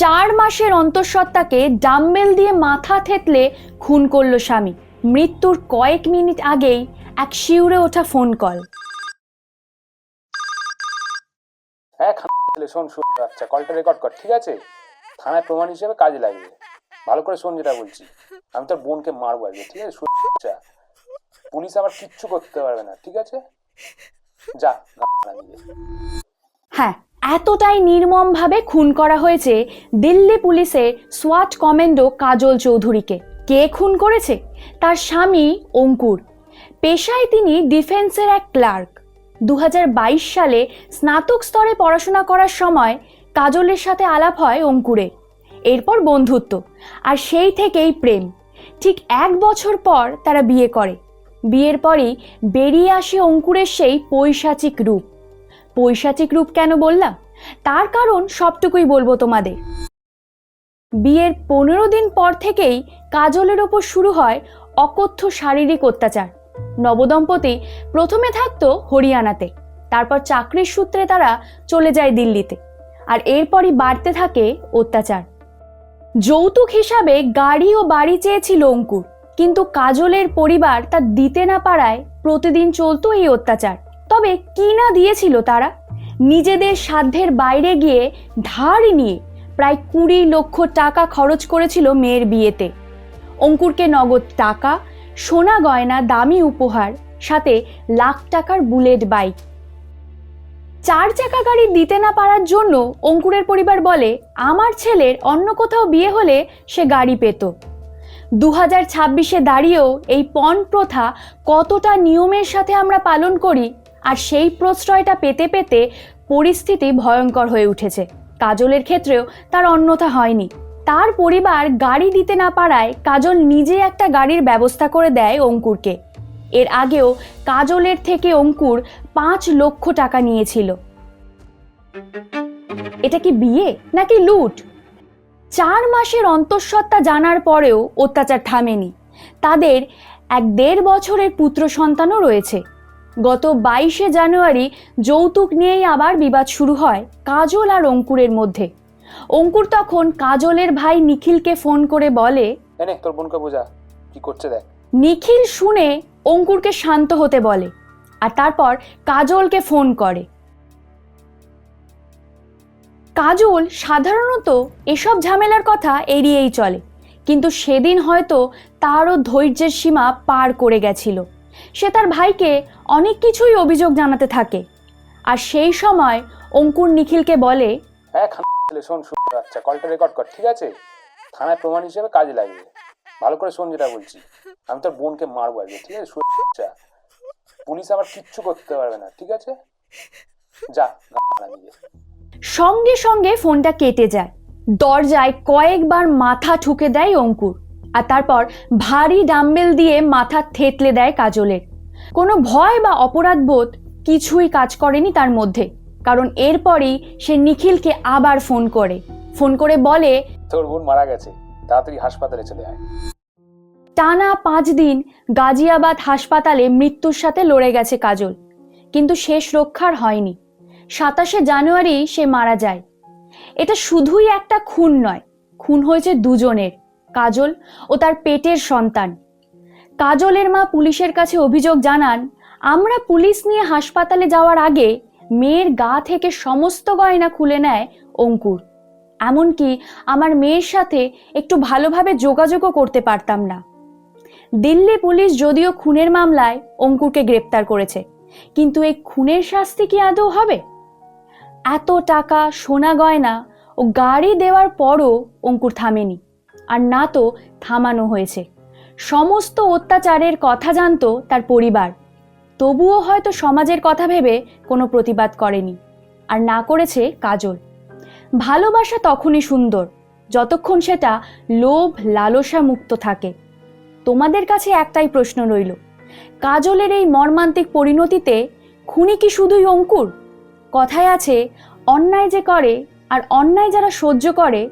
4 মাসের অন্তঃসত্ত্বাকে ডাম্বেল দিয়ে মাথা থেতলে খুন করল স্বামী। মৃত্যুর কয়েক মিনিট আগেই এক শিউরে ওঠা ফোন কল। হ্যাঁ শোন আচ্ছা কলটা রেকর্ড কর, ঠিক আছে? থানায় প্রমাণ হিসেবে কাজে লাগবে। ভালো করে শোন যেটা বলছি। আমি তোর বোনকে মারবো আজকে, ঠিক আছে? পুলিশ আবার কিচ্ছু করতে পারবে না, ঠিক আছে? যা। হ্যাঁ, এতটাই নির্মমভাবে খুন করা হয়েছে দিল্লি পুলিশের সোয়াট কমান্ডো কাজল চৌধুরীকে। কে খুন করেছে? তার স্বামী অঙ্কুর। পেশায় তিনি ডিফেন্সের এক ক্লার্ক। 2022 সালে স্নাতক স্তরে পড়াশোনা করার সময় কাজলের সাথে আলাপ হয় অঙ্কুরের। এরপর বন্ধুত্ব, আর সেই থেকেই প্রেম। ঠিক 1 বছর পর তারা বিয়ে করে। বিয়ের পরই বেরিয়ে আসে অঙ্কুরের সেই পৈশাচিক রূপ। পৈশাচিক রূপ কেন বললাম? তার কারণ সবটুকুই বলবো তোমাদের। বিয়ের 15 দিন পর থেকেই কাজলের ওপর শুরু হয় অকথ্য শারীরিক অত্যাচার। নবদম্পতি প্রথমে থাকতো হরিয়ানাতে, তারপর চাকরির সূত্রে তারা চলে যায় দিল্লিতে, আর এরপরই বাড়তে থাকে অত্যাচার। যৌতুক হিসাবে গাড়ি ও বাড়ি চেয়েছিল অঙ্কুর, কিন্তু কাজলের পরিবার তা দিতে না পারায় প্রতিদিন চলতো এই অত্যাচার। তবে কি না দিয়েছিল তারা? নিজেদের সাধ্যের বাইরে গিয়ে ধার নিয়ে প্রায় 20 লক্ষ টাকা খরচ করেছিল মেয়ের বিয়েতে। অঙ্কুরকে নগদ টাকা, সোনা গয়না, দামি উপহার, সাথে লাখ টাকার বুলেট বাইক। 4 চাকা গাড়ি দিতে না পারার জন্য অঙ্কুরের পরিবার বলে, আমার ছেলের অন্য কোথাও বিয়ে হলে সে গাড়ি পেত। 2026-এ দাঁড়িয়েও এই পণ প্রথা কতটা নিয়মের সাথে আমরা পালন করি, আর সেই প্রশ্রয়টা পেতে পেতে পরিস্থিতি ভয়ঙ্কর হয়ে উঠেছে। কাজলের ক্ষেত্রেও তার অন্যথা হয়নি। তার পরিবার গাড়ি দিতে না পারায় কাজল নিজে একটা গাড়ির ব্যবস্থা করে দেয় অঙ্কুরকে। এর আগেও কাজলের থেকে অঙ্কুর 5 লক্ষ টাকা নিয়েছিল। এটা কি বিয়ে নাকি লুট? 4 মাসের অন্তঃসত্ত্বা জানার পরেও অত্যাচার থামেনি। তাদের এক 1.5 বছরের পুত্র সন্তানও রয়েছে। গত 22শে জানুয়ারি যৌতুক নিয়েই আবার বিবাদ শুরু হয় কাজল আর অঙ্কুরের মধ্যে। অঙ্কুর তখন কাজলের ভাই নিখিলকে ফোন করে বলে, তোর বোনকে বোঝা কি করছে দেখ। নিখিল শুনে অঙ্কুরকে শান্ত হতে বলে, আর তারপর কাজলকে ফোন করে। কাজল সাধারণত এসব ঝামেলার কথা এড়িয়েই চলে, কিন্তু সেদিন হয়তো তারও ধৈর্যের সীমা পার করে গেছিল। সে তার ভাইকে অনেক কিছুই অভিযোগ জানাতে থাকে, আর সেই সময় অঙ্কুর নিখিলকে বলে, শোন আচ্ছা কলটা রেকর্ড কর, ঠিক আছে? থানায় প্রমাণ হিসেবে কাজে লাগবে। ভালো করে শোন যেটা বলছি। আমি তোর বোনকে মারবো আজকে, ঠিক আছে? পুলিশ আবার কিচ্ছু করতে পারবে না, ঠিক আছে? যা। সঙ্গে সঙ্গে ফোনটা কেটে যায়। দরজায় কয়েকবার মাথা ঠুকে দেয় অঙ্কুর, আর তারপর ভারী ডাম্বেল দিয়ে মাথা থেতলে দেয় কাজলের। কোনো ভয় বা অপরাধবোধ কিছুই কাজ করেনি তার মধ্যে, কারণ এরপরই সে নিখিলকে আবার ফোন করে বলে, তোর বোন মারা গেছে, তাড়াতাড়ি হাসপাতালে চলে আয়। টানা 5 দিন গাজিয়াবাদ হাসপাতালে মৃত্যুর সাথে লড়ে গেছে কাজল, কিন্তু শেষ রক্ষার হয়নি। 27শে জানুয়ারি সে মারা যায়। এটা শুধুই একটা খুন নয়, খুন হয়েছে দুজনের, কাজল ও তার পেটের সন্তান। কাজলের মা পুলিশের কাছে অভিযোগ জানান, আমরা পুলিশ নিয়ে হাসপাতালে যাওয়ার আগে মেয়ের গা থেকে সমস্ত গয়না খুলে নেয় অঙ্কুর। এমনকি আমার মেয়ের সাথে একটু ভালোভাবে যোগাযোগও করতে পারতাম না। দিল্লি পুলিশ যদিও খুনের মামলায় অঙ্কুরকে গ্রেপ্তার করেছে, কিন্তু এই খুনের শাস্তি কি আদৌ হবে? এত টাকা, সোনা গয়না ও গাড়ি দেওয়ার পরও অঙ্কুর থামেনি, আর না তো থামানো হয়েছে। সমস্ত অত্যাচারের কথা জানতো তার পরিবার, তবুও হয়তো সমাজের কথা ভেবে কোনো প্রতিবাদ করেনি, আর না করেছে কাজল। ভালোবাসা তখনই সুন্দর যতক্ষণ সেটা লোভ লালসা মুক্ত থাকে। তোমাদের কাছে একটাই প্রশ্ন রইল, কাজলের এই মর্মান্তিক পরিণতিতে খুনি কি শুধুই অঙ্কুর? কথায় আছে, অন্যায় যে করে আর অন্যায় যারা সহ্য করে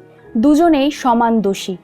দুজনেই সমান দোষী।